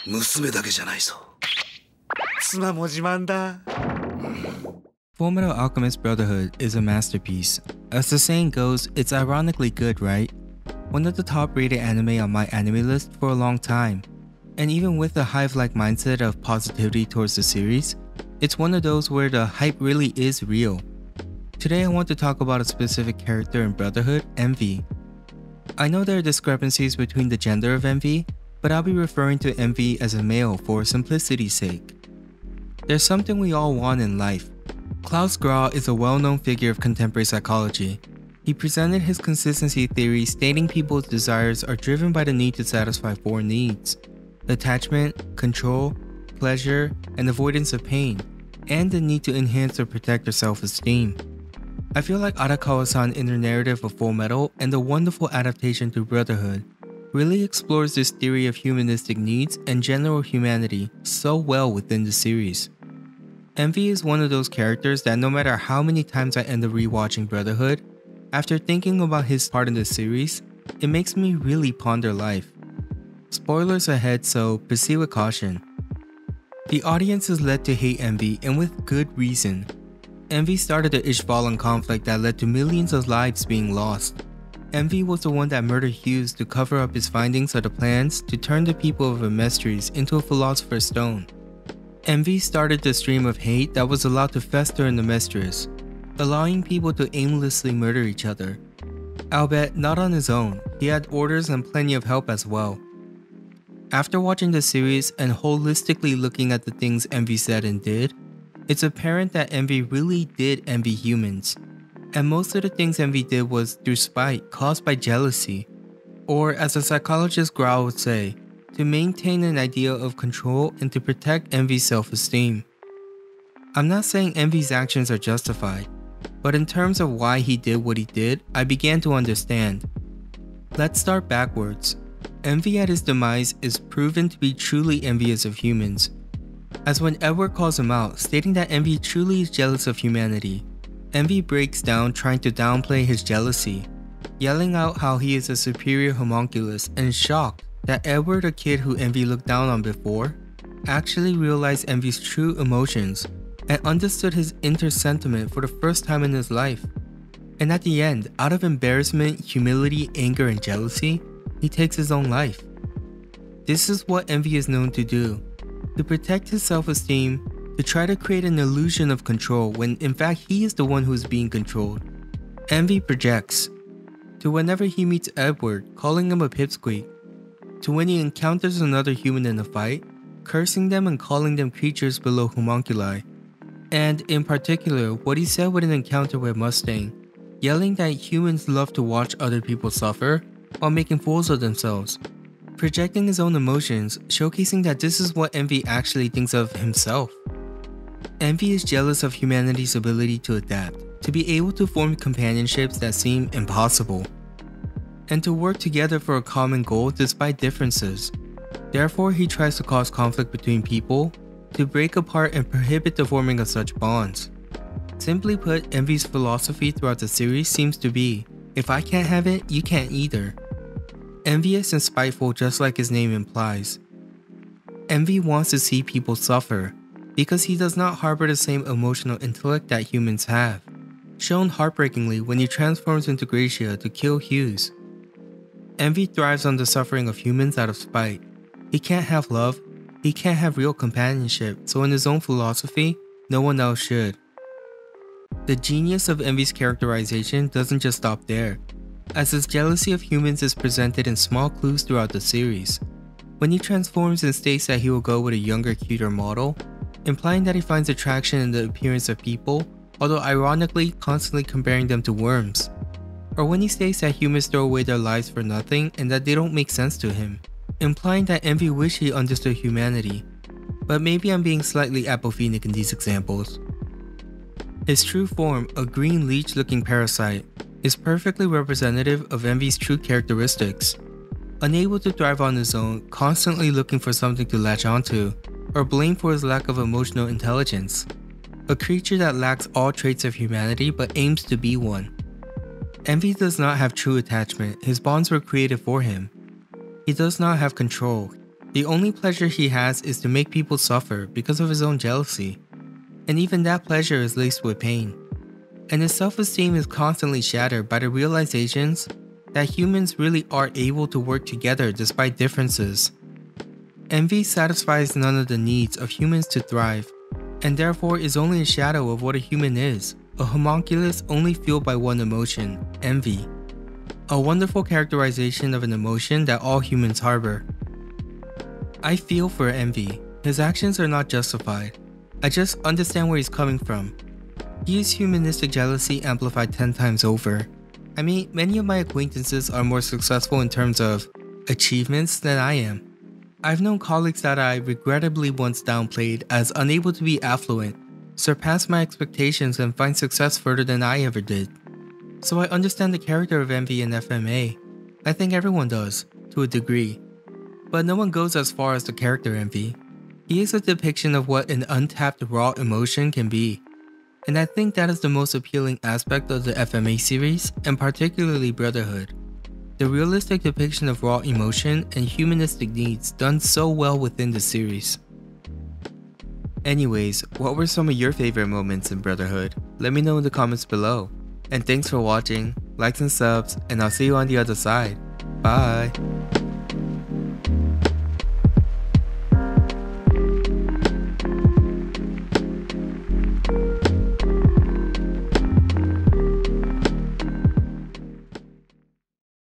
娘だけじゃないぞ。妻も自慢だ。Fullmetal Alchemist Brotherhood is a masterpiece. As the saying goes, it's ironically good, right? One of the top rated anime on my anime list for a long time. And even with the hive-like mindset of positivity towards the series, it's one of those where the hype really is real. Today I want to talk about a specific character in Brotherhood, Envy. I know there are discrepancies between the gender of Envy, but I'll be referring to Envy as a male for simplicity's sake. There's something we all want in life. Klaus Grau is a well-known figure of contemporary psychology. He presented his consistency theory stating people's desires are driven by the need to satisfy four needs: attachment, control, pleasure, and avoidance of pain, and the need to enhance or protect their self-esteem. I feel like Arakawa-san's inner narrative of Fullmetal and the wonderful adaptation to Brotherhood really explores this theory of humanistic needs and general humanity so well within the series. Envy is one of those characters that no matter how many times I end up rewatching Brotherhood, after thinking about his part in the series, it makes me really ponder life. Spoilers ahead, so proceed with caution. The audience is led to hate Envy, and with good reason. Envy started the Ishvalan conflict that led to millions of lives being lost. Envy was the one that murdered Hughes to cover up his findings of the plans to turn the people of Amestris into a Philosopher's Stone. Envy started the stream of hate that was allowed to fester in Amestris, allowing people to aimlessly murder each other. Albeit not on his own, he had orders and plenty of help as well. After watching the series and holistically looking at the things Envy said and did, it's apparent that Envy really did envy humans. And most of the things Envy did was through spite caused by jealousy, or as the psychologist Grau would say, to maintain an idea of control and to protect Envy's self-esteem. I'm not saying Envy's actions are justified, but in terms of why he did what he did, I began to understand. Let's start backwards. Envy at his demise is proven to be truly envious of humans, as when Edward calls him out, stating that Envy truly is jealous of humanity. Envy breaks down trying to downplay his jealousy, yelling out how he is a superior homunculus and shocked that Edward, a kid who Envy looked down on before, actually realized Envy's true emotions and understood his inner sentiment for the first time in his life. And at the end, out of embarrassment, humility, anger, and jealousy, he takes his own life. This is what Envy is known to do: to protect his self-esteem, to try to create an illusion of control when in fact he is the one who is being controlled. Envy projects, to whenever he meets Edward, calling him a pipsqueak, to when he encounters another human in a fight, cursing them and calling them creatures below homunculi, and in particular what he said with an encounter with Mustang, yelling that humans love to watch other people suffer while making fools of themselves, projecting his own emotions, showcasing that this is what Envy actually thinks of himself. Envy is jealous of humanity's ability to adapt, to be able to form companionships that seem impossible, and to work together for a common goal despite differences. Therefore, he tries to cause conflict between people, to break apart and prohibit the forming of such bonds. Simply put, Envy's philosophy throughout the series seems to be, if I can't have it, you can't either. Envious and spiteful just like his name implies. Envy wants to see people suffer, because he does not harbor the same emotional intellect that humans have, shown heartbreakingly when he transforms into Gracia to kill Hughes. Envy thrives on the suffering of humans out of spite. He can't have love, he can't have real companionship, so in his own philosophy, no one else should. The genius of Envy's characterization doesn't just stop there, as his jealousy of humans is presented in small clues throughout the series. When he transforms and states that he will go with a younger, cuter model, implying that he finds attraction in the appearance of people, although ironically constantly comparing them to worms. Or when he states that humans throw away their lives for nothing and that they don't make sense to him, implying that Envy wished he understood humanity. But maybe I'm being slightly apophenic in these examples. His true form, a green leech-looking parasite, is perfectly representative of Envy's true characteristics. Unable to thrive on his own, constantly looking for something to latch onto, or blamed for his lack of emotional intelligence. A creature that lacks all traits of humanity but aims to be one. Envy does not have true attachment, his bonds were created for him. He does not have control. The only pleasure he has is to make people suffer because of his own jealousy, and even that pleasure is laced with pain. And his self-esteem is constantly shattered by the realizations that humans really are able to work together despite differences. Envy satisfies none of the needs of humans to thrive, and therefore is only a shadow of what a human is, a homunculus only fueled by one emotion, envy. A wonderful characterization of an emotion that all humans harbor. I feel for envy. His actions are not justified. I just understand where he's coming from. He is humanistic jealousy amplified 10 times over. I mean, many of my acquaintances are more successful in terms of achievements than I am. I've known colleagues that I regrettably once downplayed as unable to be affluent, surpass my expectations and find success further than I ever did. So I understand the character of envy in FMA. I think everyone does, to a degree. But no one goes as far as the character envy. He is a depiction of what an untapped raw emotion can be. And I think that is the most appealing aspect of the FMA series, and particularly Brotherhood. The realistic depiction of raw emotion and humanistic needs done so well within the series. Anyways, what were some of your favorite moments in Brotherhood? Let me know in the comments below. And thanks for watching, likes and subs, and I'll see you on the other side. Bye!